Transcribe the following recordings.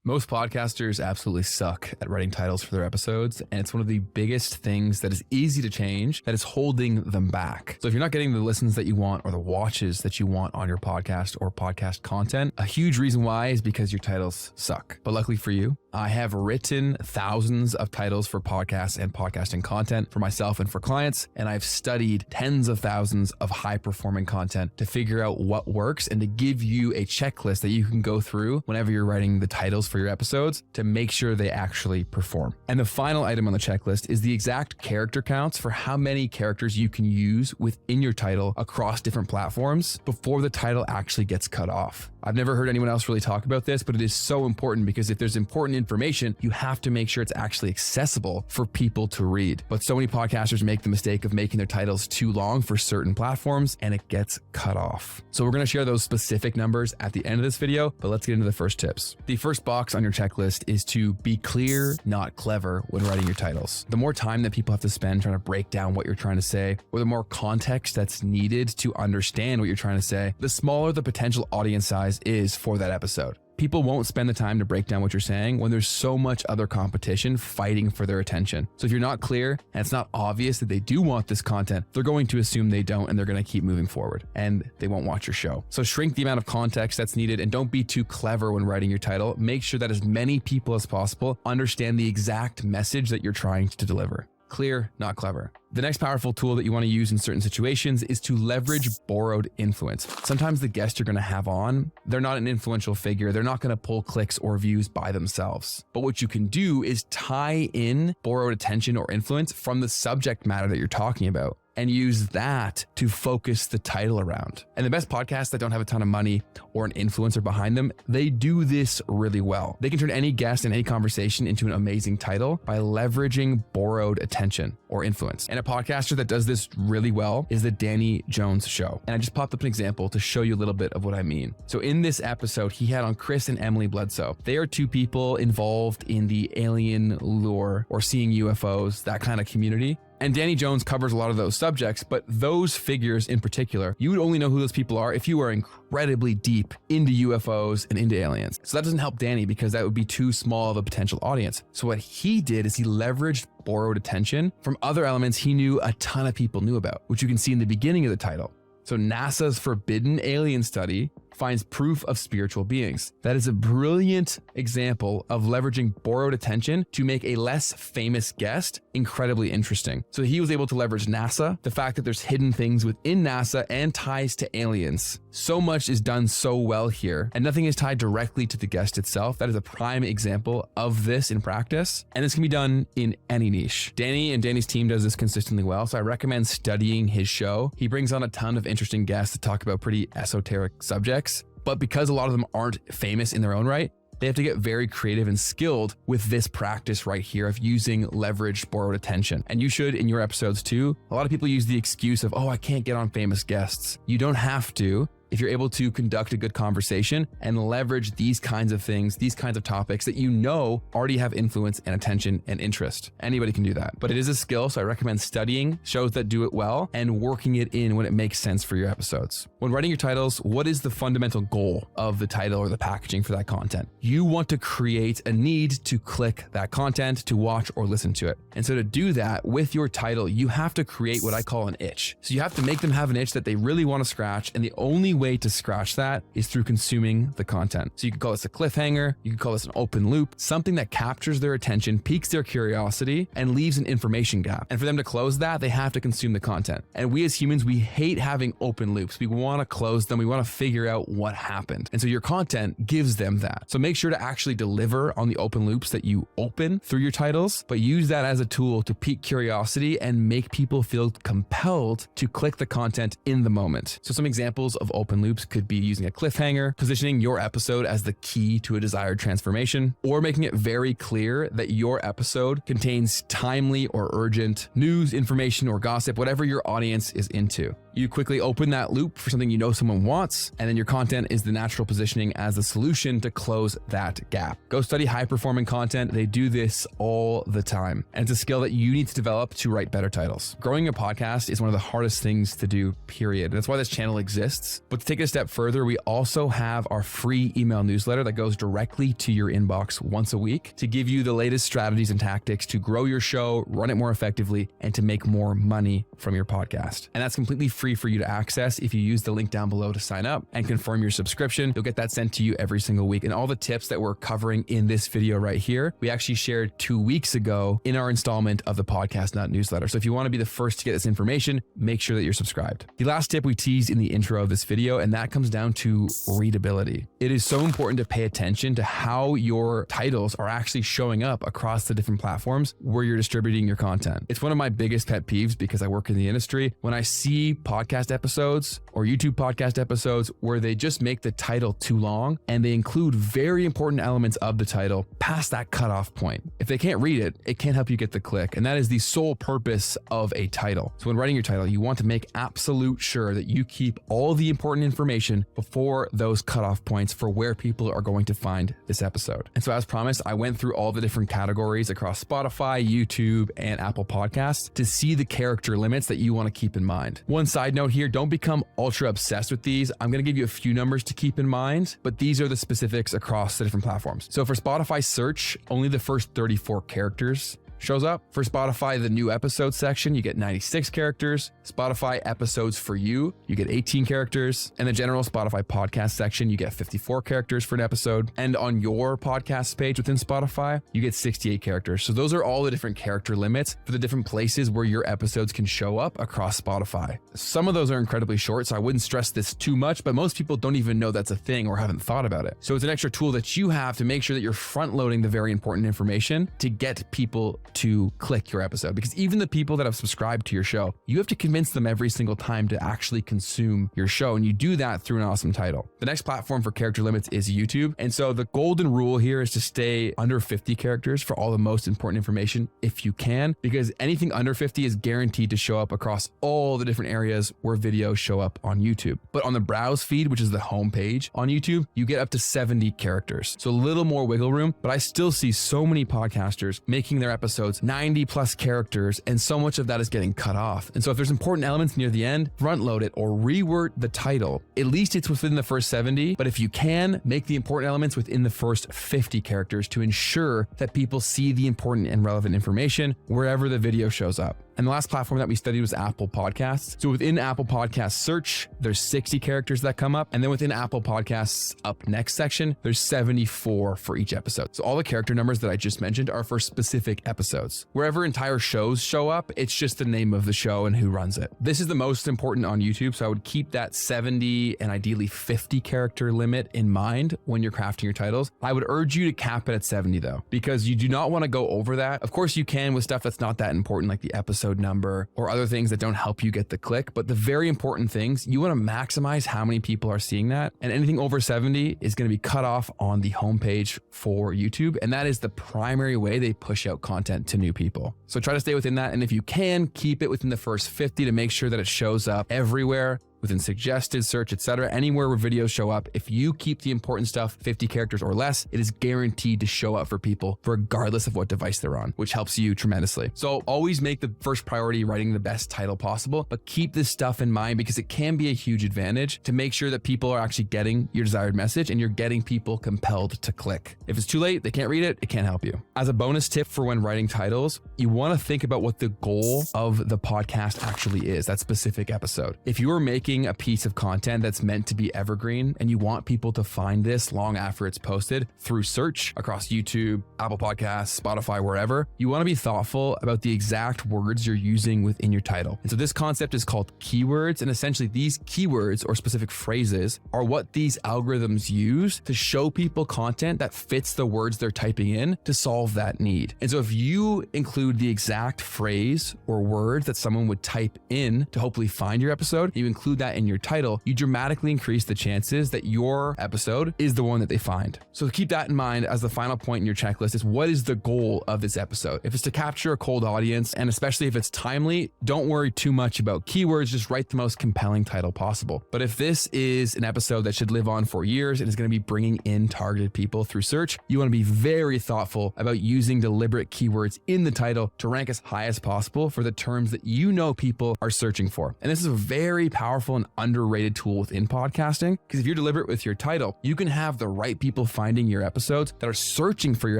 Most podcasters absolutely suck at writing titles for their episodes, and it's one of the biggest things that is easy to change that is holding them back. So if you're not getting the listens that you want or the watches that you want on your podcast or podcast content, a huge reason why is because your titles suck. But luckily for you, I have written thousands of titles for podcasts and podcasting content for myself and for clients, and I've studied tens of thousands of high-performing content to figure out what works and to give you a checklist that you can go through whenever you're writing the titles for your episodes to make sure they actually perform. And the final item on the checklist is the exact character counts for how many characters you can use within your title across different platforms before the title actually gets cut off. I've never heard anyone else really talk about this, but it is so important because if there's important information, you have to make sure it's actually accessible for people to read. But so many podcasters make the mistake of making their titles too long for certain platforms and it gets cut off. So we're going to share those specific numbers at the end of this video, but let's get into the first tips. The first box on your checklist is to be clear, not clever when writing your titles. The more time that people have to spend trying to break down what you're trying to say, or the more context that's needed to understand what you're trying to say, the smaller the potential audience size is for that episode. People won't spend the time to break down what you're saying when there's so much other competition fighting for their attention. So if you're not clear and it's not obvious that they do want this content, they're going to assume they don't and they're going to keep moving forward and they won't watch your show. So shrink the amount of context that's needed and don't be too clever when writing your title. Make sure that as many people as possible understand the exact message that you're trying to deliver. Clear, not clever. The next powerful tool that you want to use in certain situations is to leverage borrowed influence. Sometimes the guest you're going to have on, they're not an influential figure. They're not going to pull clicks or views by themselves. But what you can do is tie in borrowed attention or influence from the subject matter that you're talking about and use that to focus the title around. And the best podcasts that don't have a ton of money or an influencer behind them, they do this really well. They can turn any guest and any conversation into an amazing title by leveraging borrowed attention or influence. And a podcaster that does this really well is the Danny Jones Show. And I just popped up an example to show you a little bit of what I mean. So in this episode, he had on Chris and Emily Bledsoe. They are two people involved in the alien lore or seeing UFOs, that kind of community. And Danny Jones covers a lot of those subjects, but those figures in particular, you would only know who those people are if you are incredibly deep into UFOs and into aliens. So that doesn't help Danny because that would be too small of a potential audience. So what he did is he leveraged borrowed attention from other elements he knew a ton of people knew about, which you can see in the beginning of the title. So NASA's forbidden alien study finds proof of spiritual beings. That is a brilliant example of leveraging borrowed attention to make a less famous guest incredibly interesting. So he was able to leverage NASA, the fact that there's hidden things within NASA and ties to aliens. So much is done so well here, and nothing is tied directly to the guest itself. That is a prime example of this in practice, and this can be done in any niche. Danny and Danny's team does this consistently well, so I recommend studying his show. He brings on a ton of interesting guests to talk about pretty esoteric subjects. But because a lot of them aren't famous in their own right, they have to get very creative and skilled with this practice right here of using leveraged borrowed attention. And you should in your episodes too. A lot of people use the excuse of, oh, I can't get on famous guests. You don't have to. If you're able to conduct a good conversation and leverage these kinds of things, these kinds of topics that you know already have influence and attention and interest. Anybody can do that. But it is a skill, so I recommend studying shows that do it well and working it in when it makes sense for your episodes. When writing your titles, what is the fundamental goal of the title or the packaging for that content? You want to create a need to click that content, to watch or listen to it. And so to do that with your title, you have to create what I call an itch. So you have to make them have an itch that they really want to scratch, and the only way to scratch that is through consuming the content. So you could call this a cliffhanger, you could call this an open loop, something that captures their attention, piques their curiosity, and leaves an information gap. And for them to close that, they have to consume the content. And we as humans, we hate having open loops. We want to close them. We want to figure out what happened. And so your content gives them that. So make sure to actually deliver on the open loops that you open through your titles, but use that as a tool to pique curiosity and make people feel compelled to click the content in the moment. So some examples of open loops could be using a cliffhanger, positioning your episode as the key to a desired transformation, or making it very clear that your episode contains timely or urgent news, information, or gossip, whatever your audience is into. You quickly open that loop for something you know someone wants, and then your content is the natural positioning as the solution to close that gap. Go study high-performing content. They do this all the time, and it's a skill that you need to develop to write better titles. Growing a podcast is one of the hardest things to do, period. That's why this channel exists, but But to take it a step further, we also have our free email newsletter that goes directly to your inbox once a week to give you the latest strategies and tactics to grow your show, run it more effectively, and to make more money from your podcast. And that's completely free for you to access if you use the link down below to sign up and confirm your subscription. You'll get that sent to you every single week. And all the tips that we're covering in this video right here, we actually shared 2 weeks ago in our installment of the Podcast Nut newsletter. So if you want to be the first to get this information, make sure that you're subscribed. The last tip we teased in the intro of this video, and that comes down to readability. It is so important to pay attention to how your titles are actually showing up across the different platforms where you're distributing your content. It's one of my biggest pet peeves because I work in the industry. When I see podcast episodes or YouTube podcast episodes where they just make the title too long and they include very important elements of the title past that cutoff point. If they can't read it, it can't help you get the click. And that is the sole purpose of a title. So when writing your title, you want to make absolute sure that you keep all the important information before those cutoff points for where people are going to find this episode. And so as promised, I went through all the different categories across Spotify, YouTube, and Apple Podcasts to see the character limits that you want to keep in mind. One side note here, don't become ultra obsessed with these. I'm going to give you a few numbers to keep in mind, but these are the specifics across the different platforms. So for Spotify search, only the first 34 characters shows up. For Spotify, the new episode section, you get 96 characters. Spotify episodes for you get 18 characters. And the general Spotify podcast section, you get 54 characters for an episode. And on your podcast page within Spotify, you get 68 characters. So those are all the different character limits for the different places where your episodes can show up across Spotify. Some of those are incredibly short, so I wouldn't stress this too much, but most people don't even know that's a thing or haven't thought about it. So it's an extra tool that you have to make sure that you're front loading the very important information to get people to click your episode, because even the people that have subscribed to your show, you have to convince them every single time to actually consume your show. And you do that through an awesome title. The next platform for character limits is YouTube. And so the golden rule here is to stay under 50 characters for all the most important information if you can, because anything under 50 is guaranteed to show up across all the different areas where videos show up on YouTube. But on the browse feed, which is the home page on YouTube, you get up to 70 characters. So a little more wiggle room, but I still see so many podcasters making their episodes 90 plus characters, and so much of that is getting cut off. And so if there's important elements near the end, front load it or reword the title. At least it's within the first 70, but if you can, make the important elements within the first 50 characters to ensure that people see the important and relevant information wherever the video shows up. And the last platform that we studied was Apple Podcasts. So within Apple Podcasts search, there's 60 characters that come up. And then within Apple Podcasts up next section, there's 74 for each episode. So all the character numbers that I just mentioned are for specific episodes. Wherever entire shows show up, it's just the name of the show and who runs it. This is the most important on YouTube. So I would keep that 70 and ideally 50 character limit in mind when you're crafting your titles. I would urge you to cap it at 70 though, because you do not want to go over that. Of course you can with stuff that's not that important, like the episode number or other things that don't help you get the click. But the very important things, you want to maximize how many people are seeing that. And anything over 70 is going to be cut off on the homepage for YouTube. And that is the primary way they push out content to new people. So try to stay within that. And if you can, keep it within the first 50 to make sure that it shows up everywhere, within suggested search, etc., anywhere where videos show up. If you keep the important stuff 50 characters or less, it is guaranteed to show up for people regardless of what device they're on, which helps you tremendously. So always make the first priority writing the best title possible, but keep this stuff in mind because it can be a huge advantage to make sure that people are actually getting your desired message and you're getting people compelled to click. If it's too late, they can't read it, it can't help you. As a bonus tip for when writing titles, you want to think about what the goal of the podcast actually is, that specific episode. If you are making a piece of content that's meant to be evergreen and you want people to find this long after it's posted through search across YouTube, Apple Podcasts, Spotify, wherever, you want to be thoughtful about the exact words you're using within your title. And so this concept is called keywords. And essentially these keywords or specific phrases are what these algorithms use to show people content that fits the words they're typing in to solve that need. And so if you include the exact phrase or words that someone would type in to hopefully find your episode, you include that in your title, you dramatically increase the chances that your episode is the one that they find. So keep that in mind as the final point in your checklist is what is the goal of this episode? If it's to capture a cold audience, and especially if it's timely, don't worry too much about keywords, just write the most compelling title possible. But if this is an episode that should live on for years and is going to be bringing in targeted people through search, you want to be very thoughtful about using deliberate keywords in the title to rank as high as possible for the terms that you know people are searching for. And this is a very powerful powerful and underrated tool within podcasting, because if you're deliberate with your title, you can have the right people finding your episodes that are searching for your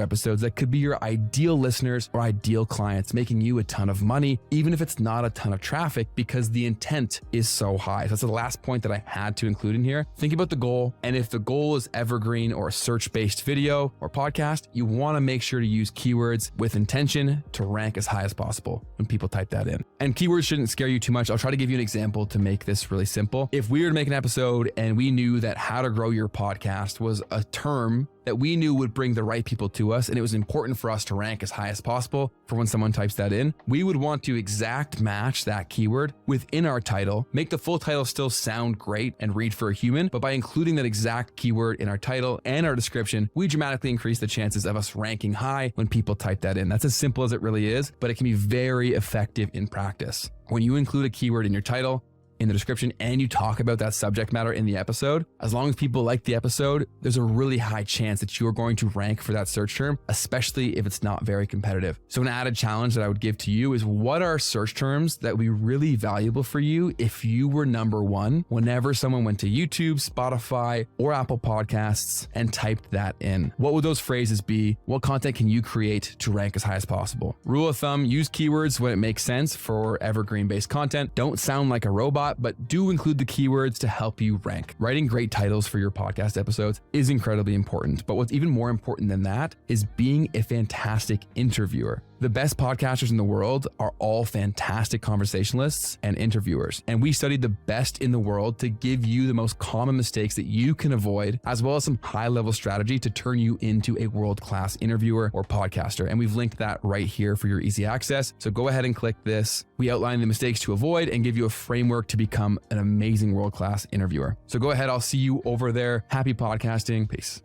episodes that could be your ideal listeners or ideal clients, making you a ton of money, even if it's not a ton of traffic, because the intent is so high. So that's the last point that I had to include in here. Think about the goal. And if the goal is evergreen or a search-based video or podcast, you want to make sure to use keywords with intention to rank as high as possible when people type that in. And keywords shouldn't scare you too much. I'll try to give you an example to make this really simple. If we were to make an episode and we knew that how to grow your podcast was a term that we knew would bring the right people to us, and it was important for us to rank as high as possible for when someone types that in, we would want to exact match that keyword within our title, make the full title still sound great and read for a human, but by including that exact keyword in our title and our description, we dramatically increase the chances of us ranking high when people type that in. That's as simple as it really is, but it can be very effective in practice. When you include a keyword in your title, in the description, and you talk about that subject matter in the episode, as long as people like the episode, there's a really high chance that you're going to rank for that search term, especially if it's not very competitive. So an added challenge that I would give to you is, what are search terms that would be really valuable for you if you were number one whenever someone went to YouTube, Spotify, or Apple Podcasts and typed that in? What would those phrases be? What content can you create to rank as high as possible? Rule of thumb, use keywords when it makes sense for evergreen-based content. Don't sound like a robot, but do include the keywords to help you rank. Writing great titles for your podcast episodes is incredibly important, but what's even more important than that is being a fantastic interviewer. The best podcasters in the world are all fantastic conversationalists and interviewers. And we studied the best in the world to give you the most common mistakes that you can avoid, as well as some high-level strategy to turn you into a world-class interviewer or podcaster. And we've linked that right here for your easy access. So go ahead and click this. We outline the mistakes to avoid and give you a framework to become an amazing world-class interviewer. So go ahead. I'll see you over there. Happy podcasting. Peace.